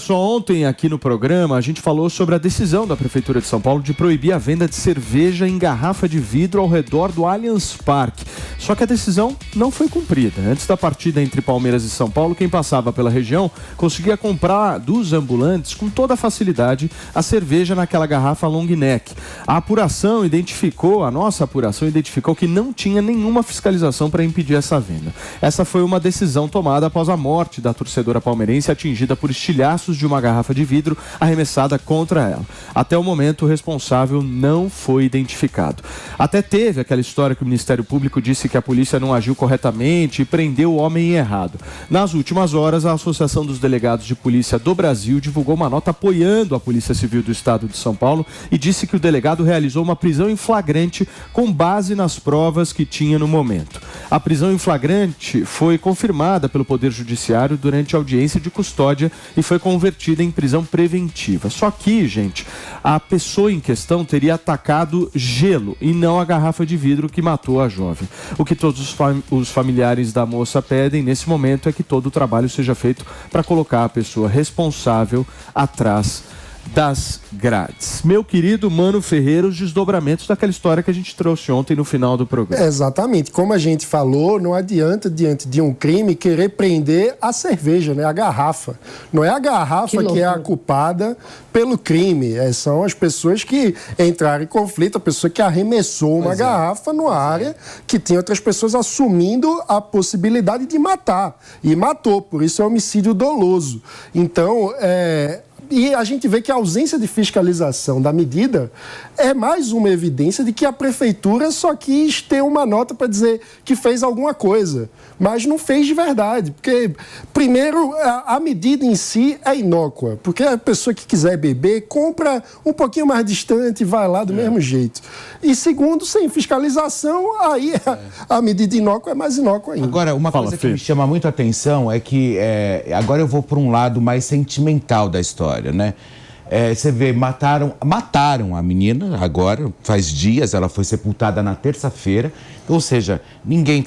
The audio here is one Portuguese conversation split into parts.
só, ontem aqui no programa a gente falou sobre a decisão da Prefeitura de São Paulo de proibir a venda de cerveja em garrafa de vidro ao redor do Allianz Parque. Só que a decisão não foi cumprida. Antes da partida entre Palmeiras e São Paulo, quem passava pela região conseguia comprar dos ambulantes com toda a facilidade a cerveja naquela garrafa long neck. A nossa apuração identificou que não tinha nenhuma fiscalização para impedir essa venda. Essa foi uma decisão tomada após a morte da torcedora palmeirense atingida por estilhaços de uma garrafa de vidro arremessada contra ela. Até o momento, o responsável não foi identificado. Até teve aquela história que o Ministério Público disse que a polícia não agiu corretamente e prendeu o homem errado. Nas últimas horas, a Associação dos Delegados de Polícia do Brasil divulgou uma nota apoiando a Polícia Civil do Estado de São Paulo e disse que o delegado realizou uma prisão em flagrante com base nas provas que tinha no momento. A prisão em flagrante foi confirmada pelo Poder Judiciário durante a audiência de custódia e foi convertida em prisão preventiva. Só que, gente, a pessoa em questão teria atacado gelo e não a garrafa de vidro que matou a jovem. O que todos os familiares da moça pedem nesse momento é que todo o trabalho seja feito para colocar a pessoa responsável atrás das grades. Meu querido Mano Ferreira, os desdobramentos daquela história que a gente trouxe ontem no final do programa. Exatamente. Como a gente falou, não adianta, diante de um crime, querer prender a cerveja, né? A garrafa. Não é a garrafa que é a culpada pelo crime. São as pessoas que entraram em conflito, a pessoa que arremessou uma garrafa numa área que tinha outras pessoas assumindo a possibilidade de matar. E matou, por isso é homicídio doloso. Então, e a gente vê que a ausência de fiscalização da medida é mais uma evidência de que a prefeitura só quis ter uma nota para dizer que fez alguma coisa, mas não fez de verdade. Porque, primeiro, a medida em si é inócua, porque a pessoa que quiser beber, compra um pouquinho mais distante e vai lá do mesmo jeito. E segundo, sem fiscalização, aí a medida inócua é mais inócua ainda. Agora, uma coisa que me chama muito a atenção é que, agora eu vou para um lado mais sentimental da história, né? Você vê, mataram a menina agora, faz dias, ela foi sepultada na terça-feira, ou seja, ninguém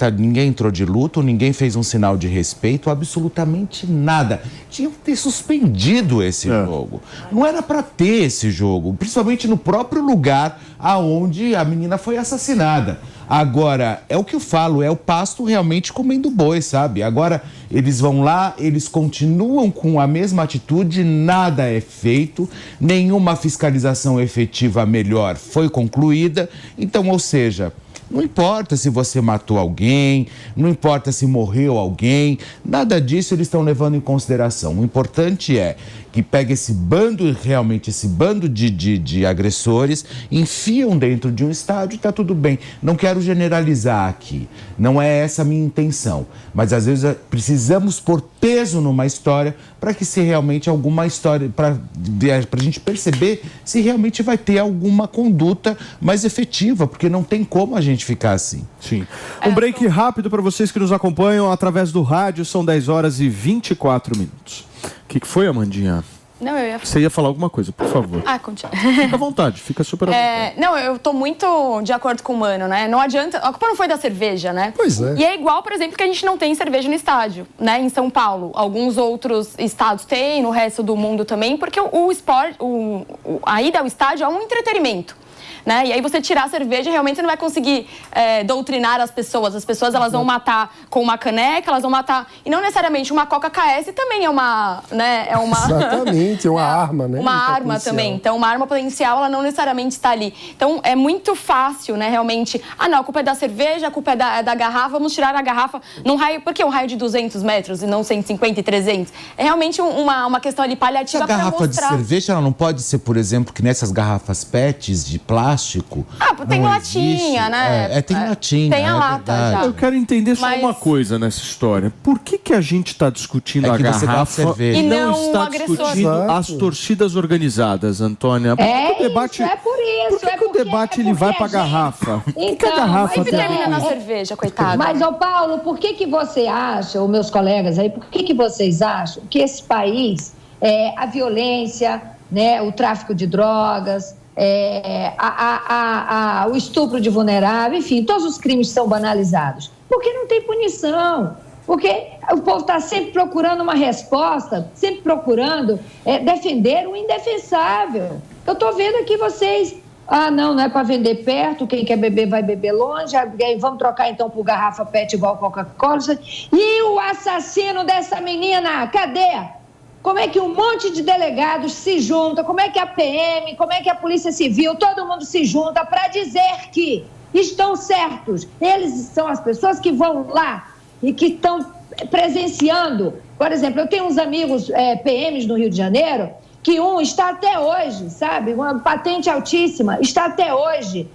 entrou de luto, ninguém fez um sinal de respeito, absolutamente nada. Tinham que ter suspendido esse jogo. Não era para ter esse jogo, principalmente no próprio lugar aonde a menina foi assassinada. Agora, é o que eu falo, é o pasto realmente comendo boi, sabe? Agora, eles vão lá, eles continuam com a mesma atitude, nada é feito, nenhuma fiscalização efetiva melhor foi concluída. Então, ou seja, não importa se você matou alguém, não importa se morreu alguém, nada disso eles estão levando em consideração. O importante é que pega esse bando de agressores, enfiam dentro de um estádio e está tudo bem. Não quero generalizar aqui, não é essa a minha intenção, mas às vezes precisamos pôr peso numa história para que se realmente alguma história, para a gente perceber se realmente vai ter alguma conduta mais efetiva, porque não tem como a gente ficar assim. Sim. Um break rápido para vocês que nos acompanham através do rádio, são 10 horas e 24 minutos. O que foi, Amandinha? Não, eu ia... Você ia falar alguma coisa, por favor. Continua. Fica à vontade, fica super à vontade. Não, eu tô muito de acordo com o Mano, né? Não adianta... A culpa não foi da cerveja, né? Pois é. E é igual, por exemplo, que a gente não tem cerveja no estádio, né? Em São Paulo. Alguns outros estados têm, no resto do mundo também, porque o esporte... A ida ao estádio é um entretenimento. Né? E aí você tirar a cerveja, realmente você não vai conseguir doutrinar as pessoas. As pessoas, elas vão matar com uma caneca, elas vão matar... E não necessariamente uma Coca KS também é uma... Né? Exatamente, é uma arma, né? Uma arma também. Então, uma arma potencial, ela não necessariamente está ali. Então, é muito fácil, né, realmente... não, a culpa é da cerveja, a culpa é da garrafa, vamos tirar a garrafa num raio... Por que um raio de 200 metros e não 150 e 300? É realmente uma questão ali paliativa para mostrar... A garrafa de cerveja, ela não pode ser, por exemplo, que nessas garrafas PETs de plástico... tem latinha, né? Tem latinha. Tem a lata já. Eu quero entender só uma coisa nessa história. Por que a gente está discutindo a garrafa e não está discutindo as torcidas organizadas, Antônia? Por que o debate ele vai para a garrafa? Por que a garrafa termina na cerveja, coitado? Mas, Paulo, por que você acha, ou meus colegas aí, por que vocês acham que esse país, a violência, né, o tráfico de drogas... o estupro de vulnerável, enfim, todos os crimes são banalizados. Porque não tem punição. Porque o povo está sempre procurando uma resposta, sempre procurando defender o indefensável. Eu estou vendo aqui vocês... não é para vender perto, quem quer beber vai beber longe, vamos trocar então por garrafa PET igual Coca-Cola. E o assassino dessa menina, cadê? Como é que um monte de delegados se junta, como é que a PM, como é que a Polícia Civil, todo mundo se junta para dizer que estão certos. Eles são as pessoas que vão lá e que estão presenciando. Por exemplo, eu tenho uns amigos PMs no Rio de Janeiro, que um está até hoje, sabe, uma patente altíssima, está até hoje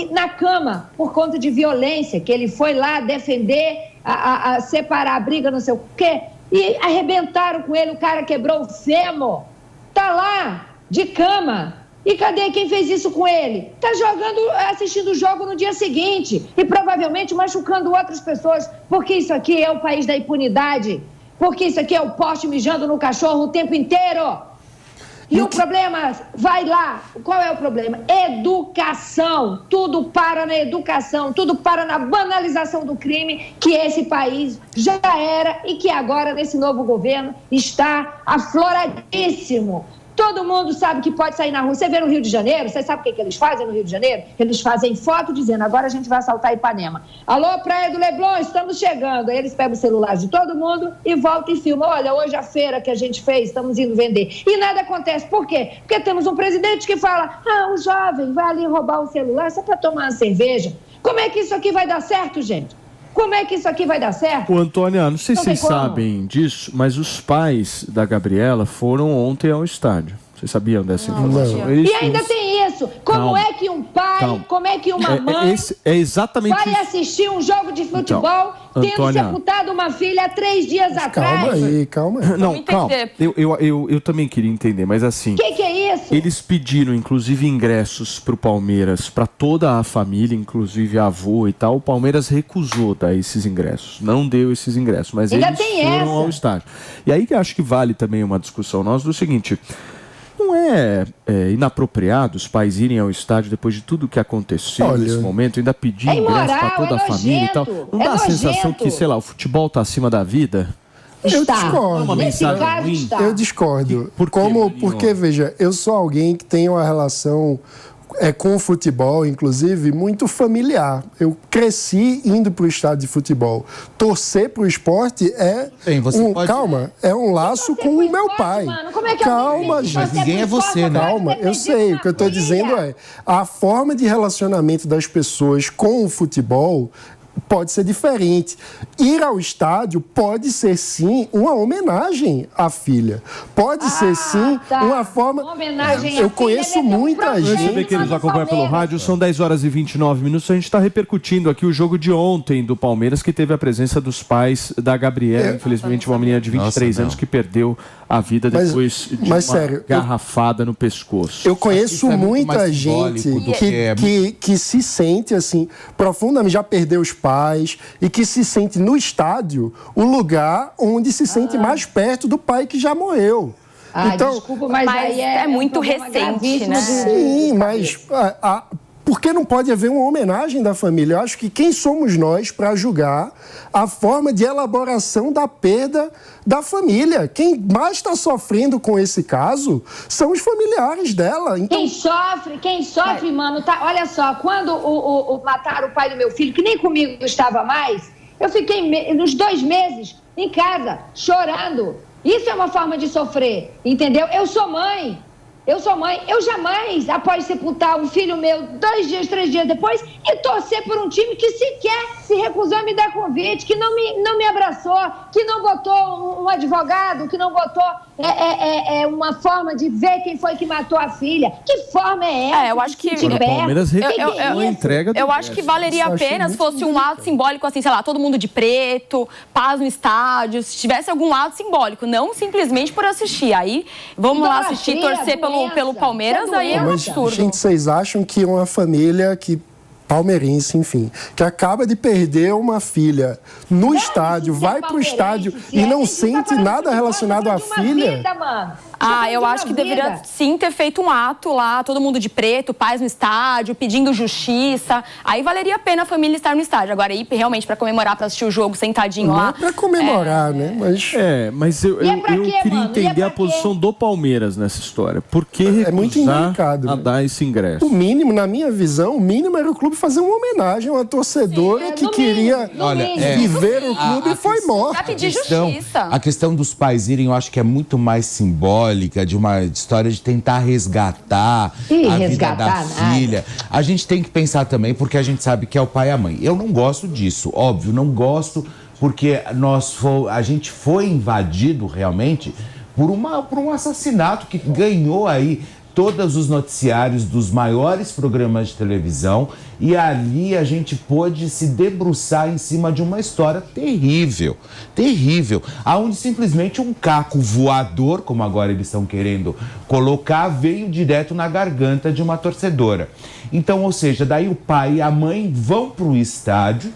na cama por conta de violência, que ele foi lá defender, a separar a briga, não sei o quê, e arrebentaram com ele, o cara quebrou o fêmur, está lá, de cama. E cadê quem fez isso com ele? Está assistindo o jogo no dia seguinte e provavelmente machucando outras pessoas, porque isso aqui é o país da impunidade, porque isso aqui é o poste mijando no cachorro o tempo inteiro. E o problema, vai lá, qual é o problema? Educação, tudo para na educação, tudo para na banalização do crime, que esse país já era e que agora, nesse novo governo, está afloradíssimo. Todo mundo sabe que pode sair na rua. Você vê no Rio de Janeiro, você sabe o que eles fazem no Rio de Janeiro? Eles fazem foto dizendo, agora a gente vai assaltar Ipanema. Alô, Praia do Leblon, estamos chegando. Aí eles pegam o celular de todo mundo e voltam e filmam. Olha, hoje a feira que a gente fez, estamos indo vender. E nada acontece. Por quê? Porque temos um presidente que fala, um jovem vai ali roubar um celular só para tomar uma cerveja. Como é que isso aqui vai dar certo, gente? Como é que isso aqui vai dar certo? Ô, Antônia, não sei se vocês sabem disso, mas os pais da Gabriela foram ontem ao estádio. Vocês sabiam dessa informação? E ainda tem isso. Como é que um pai, como é que uma mãe exatamente vai assistir um jogo de futebol tendo Antônia, sepultado uma filha há 3 dias atrás? Calma aí. Não, calma. Eu também queria entender, mas assim... O que é isso? Eles pediram, inclusive, ingressos para o Palmeiras, para toda a família, inclusive avô e tal. O Palmeiras recusou dar esses ingressos. Não deu esses ingressos, mas ainda eles foram ao estádio. E aí que acho que vale também uma discussão nossa do seguinte... Não é inapropriado os pais irem ao estádio depois de tudo que aconteceu nesse momento, ainda pedir ingresso para toda a família e tal? Não dá a sensação que, sei lá, o futebol está acima da vida? Eu discordo. É uma mensagem ruim? Eu discordo. Porque, veja, eu sou alguém que tem uma relação com o futebol, inclusive, muito familiar. Eu cresci indo para o estádio de futebol. Torcer para o esporte é um laço com o meu pai. Calma, gente. Mas ninguém é você, né? Calma, eu sei. O que eu estou dizendo a forma de relacionamento das pessoas com o futebol pode ser diferente. Ir ao estádio pode ser, sim, uma homenagem à filha. Pode ser, sim, uma forma... Uma homenagem eu conheço muita gente... Antes de que eles acompanham pelo rádio, são 10 horas e 29 minutos. A gente está repercutindo aqui o jogo de ontem do Palmeiras, que teve a presença dos pais da Gabriela, infelizmente uma menina de 23 anos que perdeu a vida depois de uma garrafada no pescoço. Eu conheço muita gente que se sente assim, profundamente, já perdeu os pais e que se sente no estádio o lugar onde se sente mais perto do pai que já morreu. Então, desculpa, mas aí é muito recente, né? Sim, mas por que não pode haver uma homenagem da família? Eu acho que quem somos nós para julgar a forma de elaboração da perda da família? Quem mais está sofrendo com esse caso são os familiares dela. Então... Quem sofre, mano, olha só, quando mataram o pai do meu filho, que nem comigo estava mais, eu fiquei uns 2 meses em casa, chorando. Isso é uma forma de sofrer, entendeu? Eu sou mãe, eu jamais, após sepultar um filho meu 2 dias, 3 dias depois, e torcer por um time que sequer se recusou a me dar convite, que não me abraçou, que não botou um advogado, que não botou uma forma de ver quem foi que matou a filha. Que forma é essa? Eu acho que... O Palmeiras recusou a entrega. Eu acho que valeria a pena se fosse um ato simbólico, assim, sei lá, todo mundo de preto, paz no estádio, se tivesse algum ato simbólico, não simplesmente por assistir. Aí, vamos lá assistir, torcer pelo Palmeiras, aí é um absurdo. Gente, vocês acham que uma família que palmeirense, enfim, que acaba de perder uma filha no estádio, vai pro estádio e não sente nada relacionado à filha. Eu acho que deveria sim ter feito um ato lá, todo mundo de preto, paz no estádio, pedindo justiça. Aí valeria a pena a família estar no estádio. Agora, ir realmente para comemorar, para assistir o jogo sentadinho lá. Não é para comemorar, né? Mas eu queria entender a posição do Palmeiras nessa história. Por que recusar a dar esse ingresso? O mínimo, na minha visão, o mínimo era o clube fazer uma homenagem a uma torcedora que queria viver o clube e foi morta. Pra pedir justiça. A questão dos pais irem, eu acho que é muito mais simbólica, de uma história de tentar resgatar a vida da filha. A gente tem que pensar também, porque a gente sabe que é o pai e a mãe. Eu não gosto disso, óbvio, não gosto, porque a gente foi invadido realmente por um assassinato que ganhou aí todos os noticiários dos maiores programas de televisão, e ali a gente pôde se debruçar em cima de uma história terrível, aonde simplesmente um caco voador, como agora eles estão querendo colocar, veio direto na garganta de uma torcedora. Então, ou seja, daí o pai e a mãe vão para o estádio.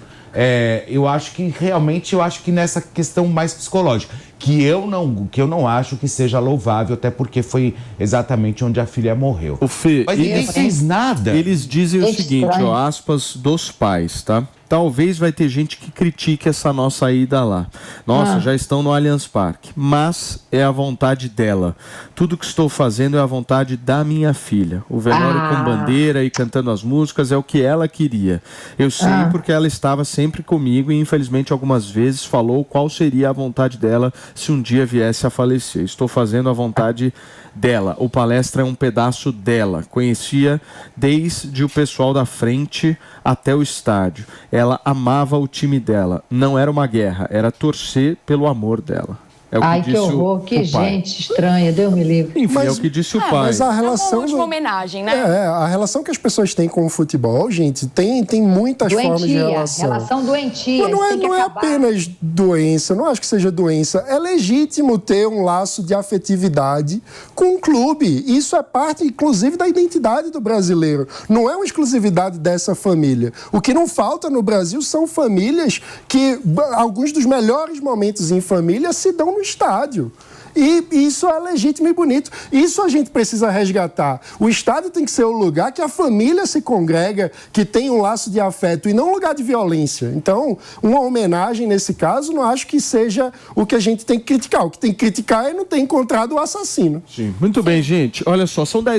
Eu acho que nessa questão mais psicológica, que eu não acho que seja louvável, até porque foi exatamente onde a filha morreu. O Fê, mas ninguém fez nada. Eles dizem o seguinte, aspas dos pais, tá? Talvez vai ter gente que critique essa nossa ida lá. Nossa, já estão no Allianz Parque. Mas é a vontade dela. Tudo que estou fazendo é a vontade da minha filha. O velório com bandeira e cantando as músicas é o que ela queria. Eu sei porque ela estava sempre comigo e infelizmente algumas vezes falou qual seria a vontade dela se um dia viesse a falecer. Estou fazendo a vontade dela. O Palestra é um pedaço dela. Conhecia desde o pessoal da frente até o estádio. Ela amava o time dela. Não era uma guerra, era torcer pelo amor dela. É o que disse horror, que gente estranha, Deus me livre. Enfim, é o que disse o pai. Mas a relação... É uma homenagem, né? A relação que as pessoas têm com o futebol, gente, tem muitas formas de relação. Relação doentia. Mas não é apenas doença, eu não acho que seja doença. É legítimo ter um laço de afetividade com o clube. Isso é parte, inclusive, da identidade do brasileiro. Não é uma exclusividade dessa família. O que não falta no Brasil são famílias que, alguns dos melhores momentos em família se dão no estádio. E isso é legítimo e bonito. Isso a gente precisa resgatar. O estádio tem que ser o lugar que a família se congrega, que tem um laço de afeto e não um lugar de violência. Então, uma homenagem nesse caso, não acho que seja o que a gente tem que criticar. O que tem que criticar é não ter encontrado o assassino. Sim. Muito bem, gente. Olha só, são 10